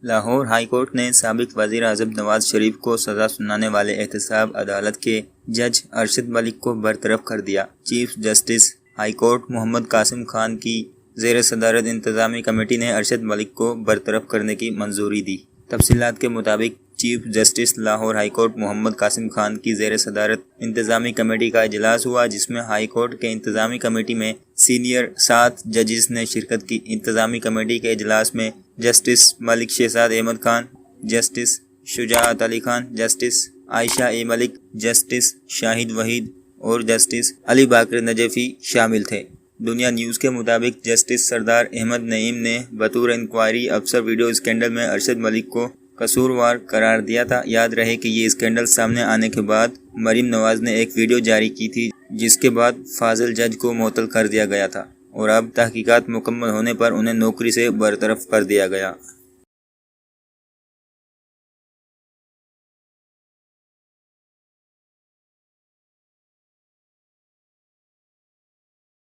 Lahore high court نے سابق وزیر اعظم نواز شریف کو سزا سنانے والے احتساب عدالت کے جج ارشد ملک کو برطرف کر دیا۔ Chief justice high court Muhammad Qasim Khan کی زیر صدارت انتظامی کمیٹی نے ارشد ملک کو برطرف کرنے کی منظوری دی۔ تفصیلات کے مطابق chief justice Lahore high court Muhammad Qasim Khan کی زیر صدارت انتظامی کمیٹی کا اجلاس ہوا، جس میں ہائی کورٹ کے انتظامی کمیٹی میں سینئر 7 ججز نے شرکت کی۔ انتظامی کمیٹی کے اجلاس میں جسٹس ملک شہزاد احمد خان، جسٹس شجاعت علی خان، جسٹس عائشہ اے ملک، جسٹس شاہد وحید اور جسٹس علی باقر نجفی شامل تھے۔ دنیا نیوز کے مطابق جسٹس سردار احمد نعیم نے بطور انکوائری افسر ویڈیو اسکینڈل میں ارشد ملک کو قصوروار قرار دیا تھا۔ یاد رہے کہ یہ اسکینڈل سامنے آنے کے بعد مریم نواز نے ایک ویڈیو جاری کی تھی، جس کے بعد فاضل جج کو معطل کر دیا گیا تھا اور اب تحقیقات مکمل ہونے پر انہیں نوکری سے برطرف کر دیا گیا۔